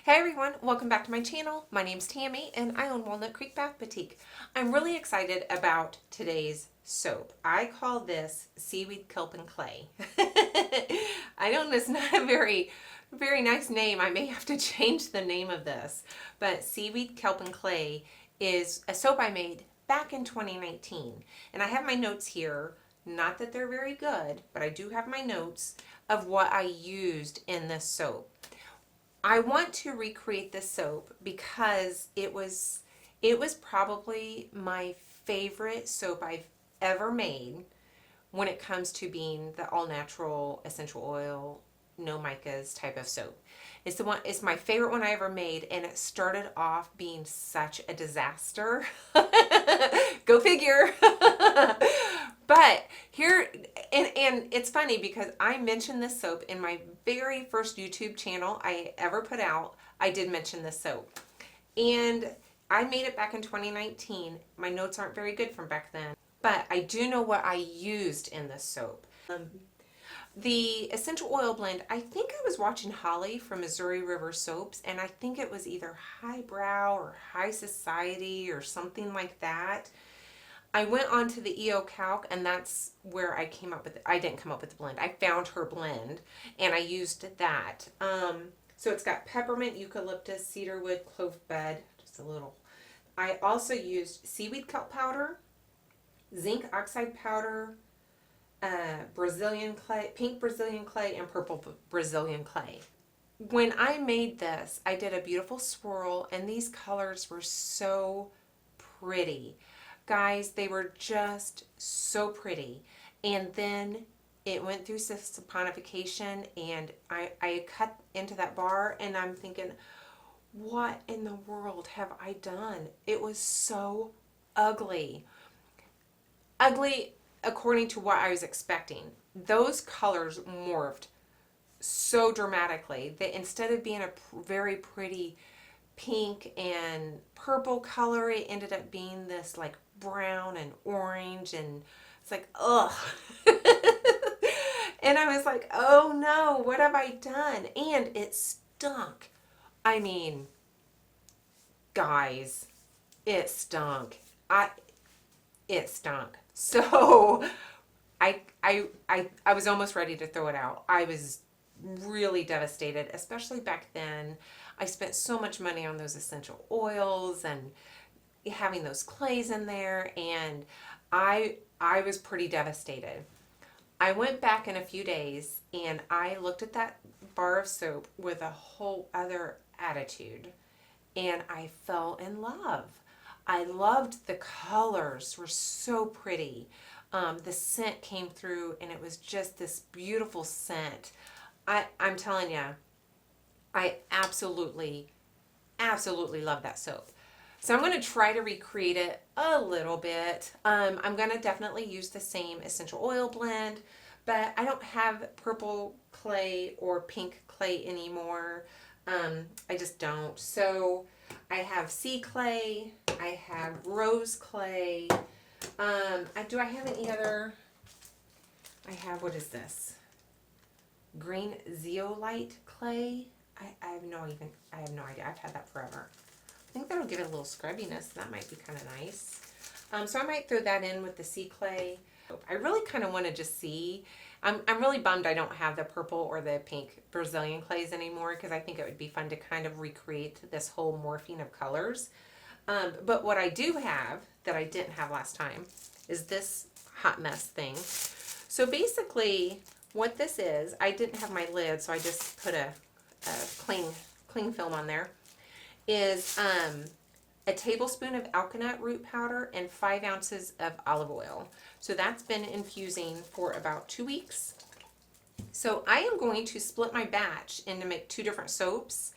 Hey everyone, welcome back to my channel. My name's Tammy and I own Walnut Creek Bath Boutique. I'm really excited about today's soap. I call this Seaweed Kelp and Clay. I know it's not a very nice name. I may have to change the name of this, but Seaweed Kelp and Clay is a soap I made back in 2019. And I have my notes here. Not that they're very good, but I do have my notes of what I used in this soap. I want to recreate this soap because it was probably my favorite soap I've ever made when it comes to being the all natural essential oil, no micas type of soap. It's my favorite one I ever made, and it started off being such a disaster. Go figure. But here, and it's funny because I mentioned this soap in my very first YouTube channel I ever put out. I did mention this soap. And I made it back in 2019. My notes aren't very good from back then, but I do know what I used in this soap. The essential oil blend, I think I was watching Holly from Missouri River Soaps, and I think it was either Highbrow or High Society or something like that. I went on to the EO Calc, and that's where I came up with it. I didn't come up with the blend. I found her blend, and I used that. So it's got peppermint, eucalyptus, cedarwood, clove bud, just a little. I also used seaweed kelp powder, zinc oxide powder, Brazilian clay, pink Brazilian clay, and purple Brazilian clay. When I made this, I did a beautiful swirl, and these colors were so pretty. Guys, they were just so pretty. And then it went through saponification, and I cut into that bar, and I'm thinking, what in the world have I done? It was so ugly. Ugly according to what I was expecting. Those colors morphed so dramatically that instead of being a very pretty pink and purple color, it ended up being this like brown and orange, and it's like, ugh. And I was like, oh no, what have I done? And it stunk. I mean, guys, it stunk. It stunk. So I was almost ready to throw it out. I was really devastated, especially back then. I spent so much money on those essential oils and having those clays in there, and I was pretty devastated. I went back in a few days and I looked at that bar of soap with a whole other attitude, and I fell in love. I loved the colors, were so pretty. The scent came through, and it was just this beautiful scent. I'm telling you, I absolutely love that soap. So I'm going to try to recreate it a little bit. I'm going to definitely use the same essential oil blend, but I don't have purple clay or pink clay anymore. I just don't. So I have sea clay, I have rose clay. Do I have any other? I have, what is this? Green zeolite clay. I have no idea. I've had that forever. I think that'll give it a little scrubbiness. That might be kind of nice. So I might throw that in with the sea clay. I really kind of want to just see. I'm really bummed I don't have the purple or the pink Brazilian clays anymore, because I think it would be fun to kind of recreate this whole morphing of colors. But what I do have that I didn't have last time is this hot mess thing. So basically what this is, I didn't have my lid, so I just put a cling film on there, is a tablespoon of alkanet root powder and 5 ounces of olive oil. So that's been infusing for about 2 weeks. So I am going to split my batch into make 2 different soaps,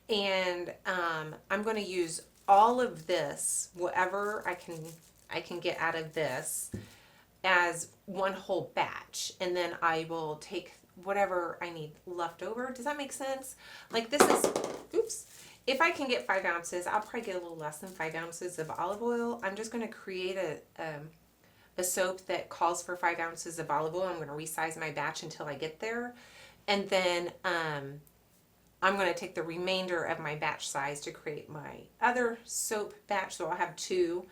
and I'm going to use all of this, whatever I can get out of this, as one whole batch, and then I will take whatever I need left over. Does that make sense? Like this is, oops. If I can get 5 ounces, I'll probably get a little less than 5 ounces of olive oil. I'm just going to create a soap that calls for 5 ounces of olive oil. I'm going to resize my batch until I get there. And then I'm going to take the remainder of my batch size to create my other soap batch. So I'll have two.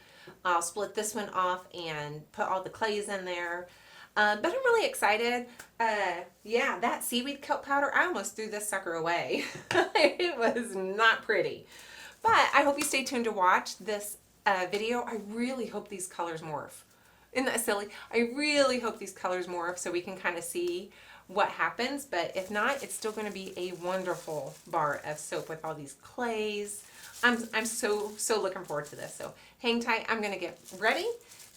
I'll split this one off and put all the clays in there. But I'm really excited. Yeah, that seaweed kelp powder, I almost threw this sucker away. It was not pretty. But I hope you stay tuned to watch this video. I really hope these colors morph. Isn't that silly? I really hope these colors morph so we can kind of see what happens. But if not, it's still going to be a wonderful bar of soap with all these clays. I'm so looking forward to this. So hang tight. I'm going to get ready,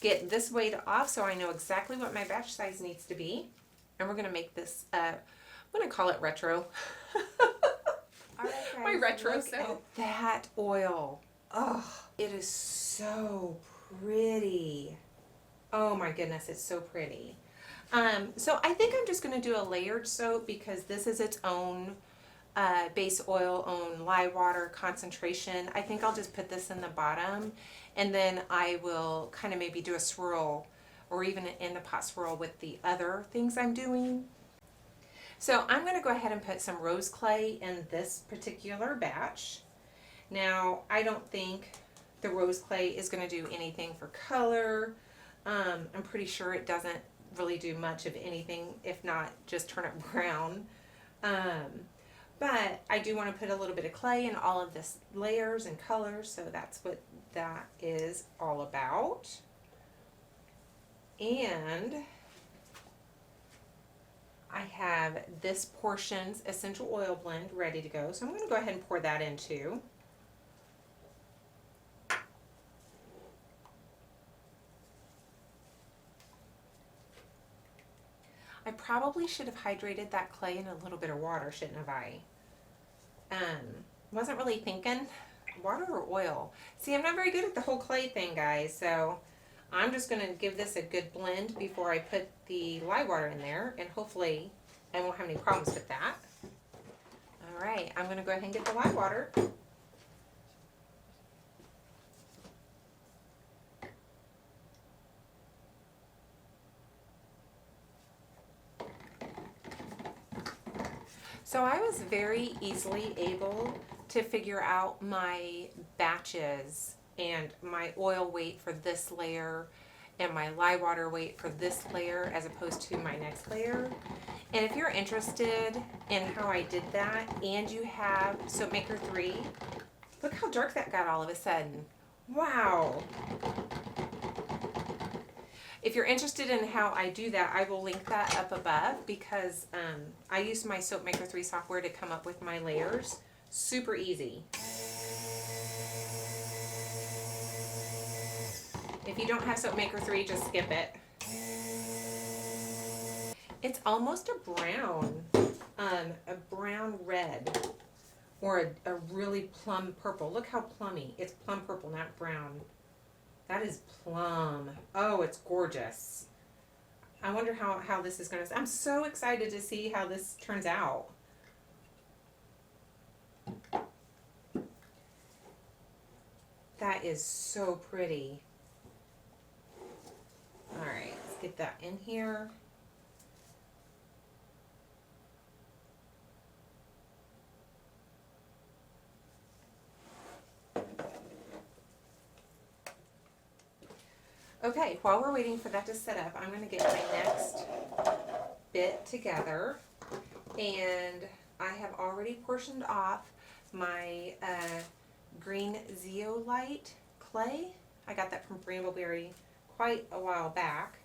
get this weight off so I know exactly what my batch size needs to be. And we're going to make this, I'm going to call it retro. All right, guys, My retro look soap. At that oil. Oh, it is so pretty. Oh my goodness, it's so pretty. So I think I'm just going to do a layered soap because this is its own base oil, own lye water concentration. I think I'll just put this in the bottom and then I will kind of maybe do a swirl or even an in the pot swirl with the other things I'm doing. So I'm going to go ahead and put some rose clay in this particular batch. Now, I don't think the rose clay is going to do anything for color. I'm pretty sure it doesn't really do much of anything, if not just turn it brown. But I do want to put a little bit of clay in all of this layers and colors, so that's what that is all about. And I have this portion's essential oil blend ready to go, so I'm going to go ahead and pour that in too. I probably should have hydrated that clay in a little bit of water, shouldn't have I? Wasn't really thinking. Water or oil? See, I'm not very good at the whole clay thing, guys, so I'm just going to give this a good blend before I put the lye water in there, and hopefully I won't have any problems with that. All right, I'm going to go ahead and get the lye water. So I was very easily able to figure out my batches and my oil weight for this layer and my lye water weight for this layer as opposed to my next layer. And if you're interested in how I did that and you have Soap Maker 3, look how dark that got all of a sudden. Wow. If you're interested in how I do that, I will link that up above because I used my Soap Maker 3 software to come up with my layers. Super easy. If you don't have Soap Maker 3, just skip it. It's almost a brown red, or a really plum purple. Look how plummy. It's plum purple, not brown. That is plum. Oh, it's gorgeous. I wonder how this is going to... I'm so excited to see how this turns out. That is so pretty. All right, let's get that in here. Okay, while we're waiting for that to set up, I'm going to get my next bit together. And I have already portioned off my green zeolite clay. I got that from Brambleberry quite a while back.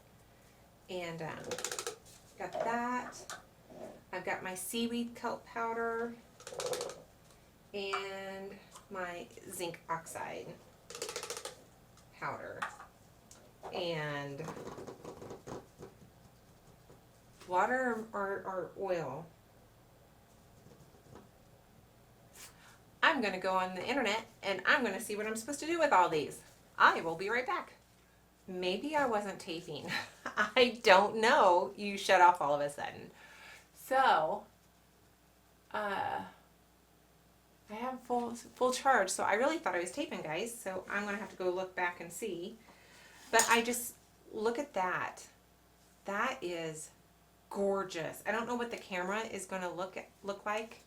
And got that. I've got my seaweed kelp powder and my zinc oxide powder. And water or oil. I'm going to go on the internet and I'm going to see what I'm supposed to do with all these. I will be right back. Maybe I wasn't taping. I don't know. You shut off all of a sudden. So, I have full charge, so I really thought I was taping, guys. So I'm going to have to go look back and see. But I just, look at that. That is gorgeous. I don't know what the camera is going to look like,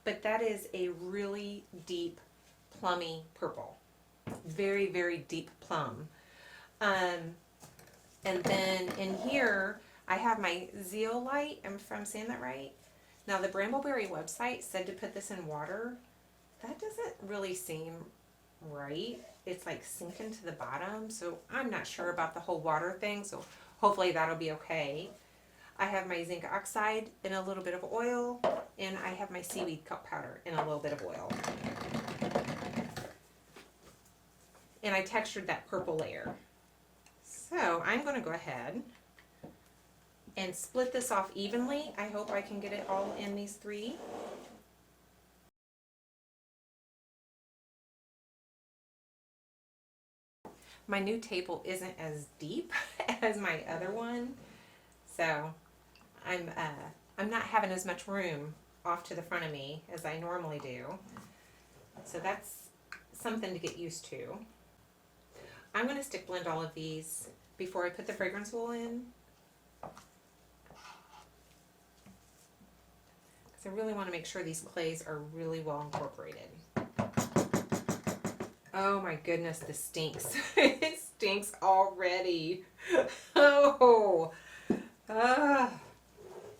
but that is a really deep plummy purple. Very, very deep plum. And then in here, I have my zeolite. If I'm saying that right. Now the Brambleberry website said to put this in water. That doesn't really seem right. It's like sinking to the bottom, so I'm not sure about the whole water thing, so hopefully that'll be okay. I have my zinc oxide in a little bit of oil, and I have my seaweed kelp powder in a little bit of oil. And I textured that purple layer. So I'm going to go ahead and split this off evenly. I hope I can get it all in these three. My new table isn't as deep as my other one, so I'm not having as much room off to the front of me as I normally do. So that's something to get used to. I'm going to stick blend all of these before I put the fragrance oil in, because I really want to make sure these clays are really well incorporated. Oh my goodness, this stinks. It stinks already. Oh,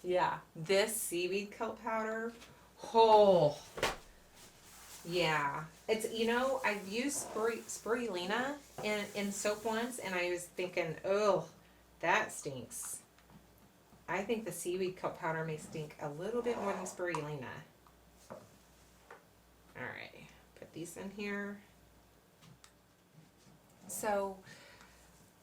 yeah, this seaweed kelp powder. Oh, yeah. It's, you know, I've used spirulina in soap once, and I was thinking, oh, that stinks. I think the seaweed kelp powder may stink a little bit more than spirulina. All right, put these in here. So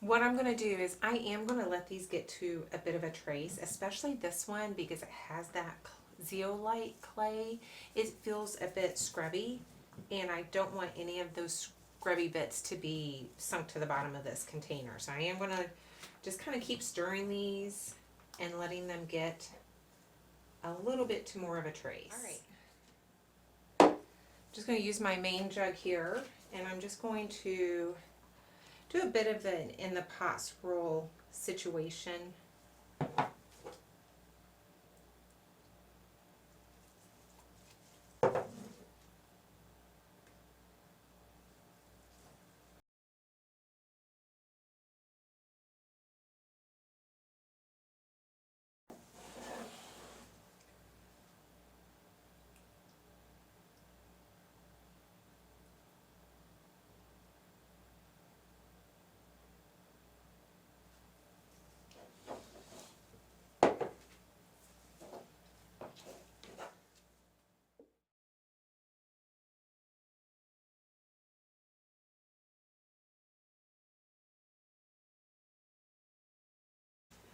what I'm going to do is I am going to let these get to a bit of a trace, especially this one because it has that zeolite clay. It feels a bit scrubby, and I don't want any of those scrubby bits to be sunk to the bottom of this container. So I am going to just kind of keep stirring these and letting them get a little bit to more of a trace. All right. Just going to use my main jug here, and I'm just going to do a bit of an in the pot swirl situation.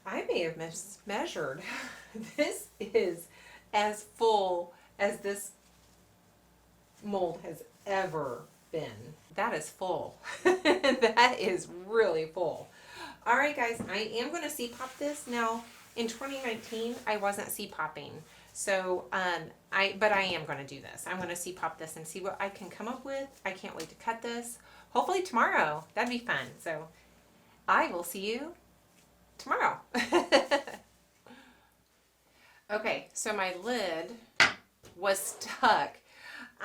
I may have mismeasured. This is as full as this mold has ever been. That is full. That is really full. All right, guys, I am going to C-pop this. Now, in 2019, I wasn't C-popping. So, but I am going to do this. I'm going to C-pop this and see what I can come up with. I can't wait to cut this. Hopefully tomorrow. That'd be fun. So, I will see you tomorrow. Okay, so my lid was stuck,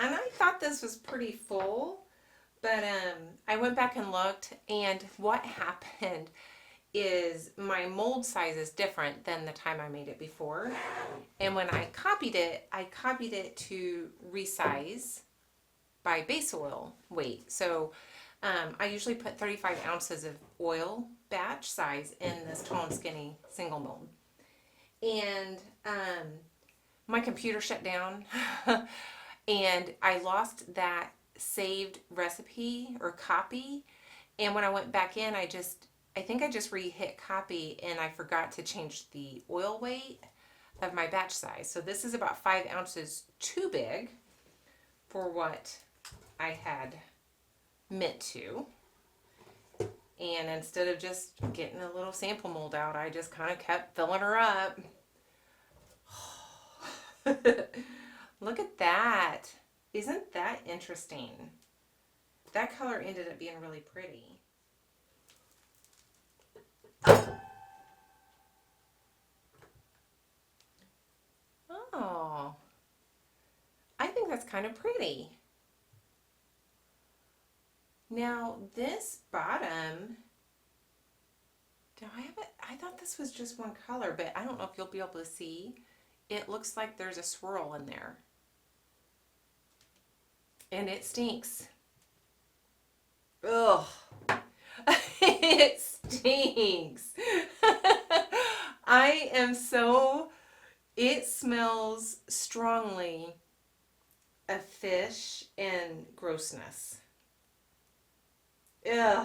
and I thought this was pretty full, but I went back and looked, and what happened is my mold size is different than the time I made it before, and when I copied it to resize by base oil weight. So I usually put 35 ounces of oil batch size in this Tall and Skinny single mold. And my computer shut down and I lost that saved recipe or copy. And when I went back in, I think I just re-hit copy, and I forgot to change the oil weight of my batch size. So this is about 5 ounces too big for what I had meant to. And instead of just getting a little sample mold out, I just kind of kept filling her up. Look at that. Isn't that interesting? That color ended up being really pretty. Oh, kind of pretty. Now this bottom, do I have it? I thought this was just one color, but I don't know if you'll be able to see. It looks like there's a swirl in there. And it stinks. Ugh. It stinks. I am so, it smells strongly of fish and grossness. Ugh.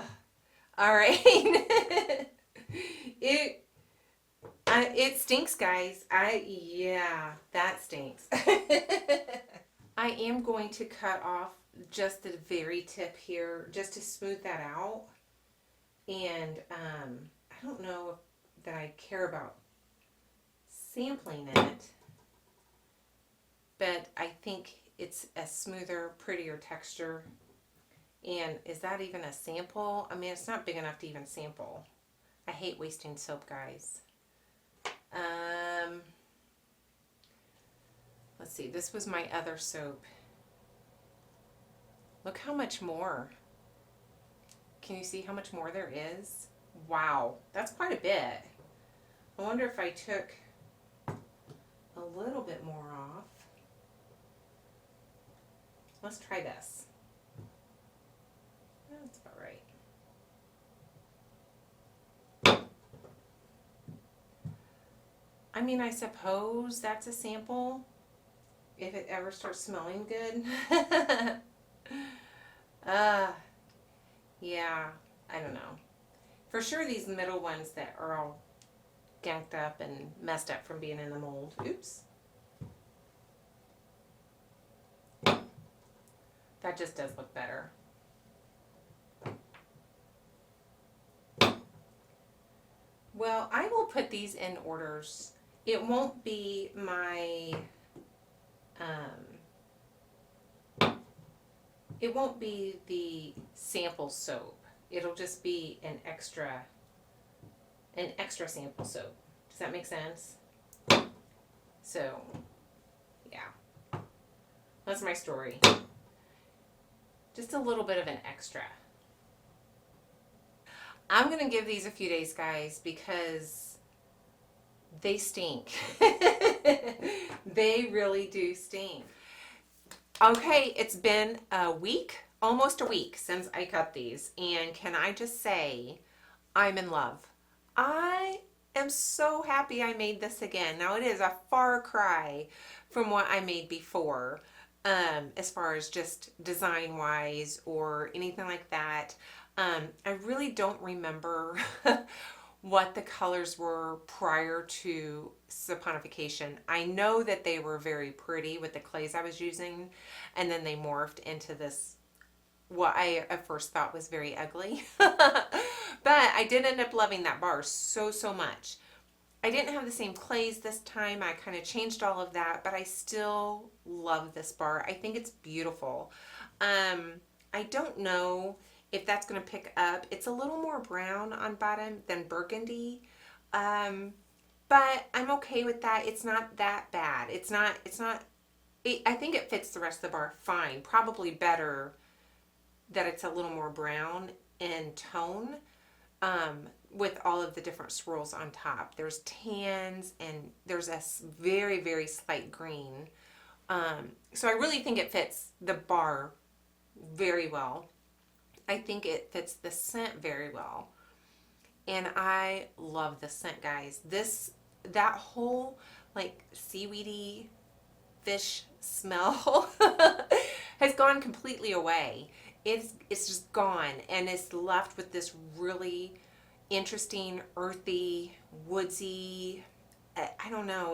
All right. It stinks, guys. Yeah, that stinks. I am going to cut off just the very tip here just to smooth that out. And I don't know that I care about sampling it, but I think it's a smoother, prettier texture. And is that even a sample? I mean, it's not big enough to even sample. I hate wasting soap, guys. Let's see, this was my other soap. Look how much more. Can you see how much more there is? Wow, that's quite a bit. I wonder if I took a little bit more off. Let's try this. That's about right. I mean, I suppose that's a sample if it ever starts smelling good. Yeah, I don't know. For sure these middle ones that are all ganked up and messed up from being in the mold. Oops. That just does look better. Well, I will put these in orders. It won't be my, it won't be the sample soap. It'll just be an extra sample soap. Does that make sense? So, yeah. That's my story. Just a little bit of an extra. I'm going to give these a few days, guys, because they stink. They really do stink. Okay, it's been a week, almost a week since I cut these. And can I just say, I'm in love. I am so happy I made this again. Now, it is a far cry from what I made before, as far as just design-wise or anything like that. I really don't remember what the colors were prior to saponification. I know that they were very pretty with the clays I was using, and then they morphed into this, what I at first thought was very ugly. But I did end up loving that bar so much. I didn't have the same clays this time. I kind of changed all of that, but I still love this bar. I think it's beautiful. I don't know if that's going to pick up. It's a little more brown on bottom than burgundy. But I'm okay with that. It's not that bad. I think it fits the rest of the bar fine. Probably better that it's a little more brown in tone, with all of the different swirls on top. There's tans and there's a very slight green. So I really think it fits the bar very well. I think it fits the scent very well. And I love the scent, guys. That whole like seaweedy fish smell has gone completely away. It's just gone, and it's left with this really interesting, earthy, woodsy, I don't know,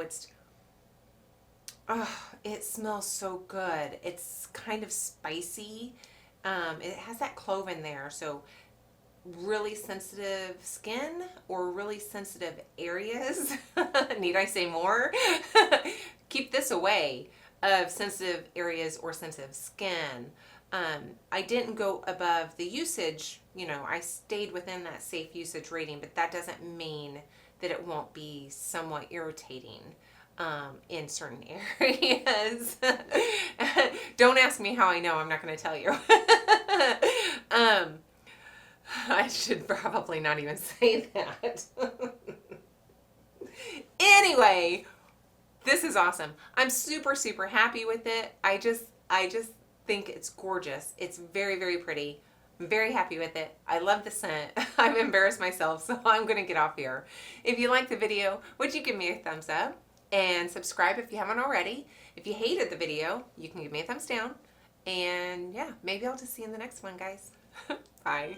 it smells so good. It's kind of spicy. It has that clove in there, so really sensitive skin or really sensitive areas, need I say more? Keep this away of sensitive areas or sensitive skin. I didn't go above the usage, I stayed within that safe usage rating, but that doesn't mean that it won't be somewhat irritating. in certain areas. Don't ask me how I know. I'm not going to tell you. I should probably not even say that. Anyway, this is awesome. I'm super, super happy with it. I just think it's gorgeous. It's very, very pretty. I'm very happy with it. I love the scent. I've embarrassed myself, so I'm going to get off here. If you liked the video, would you give me a thumbs up? And subscribe if you haven't already. If you hated the video, you can give me a thumbs down. And yeah, maybe I'll just see you in the next one, guys. Bye.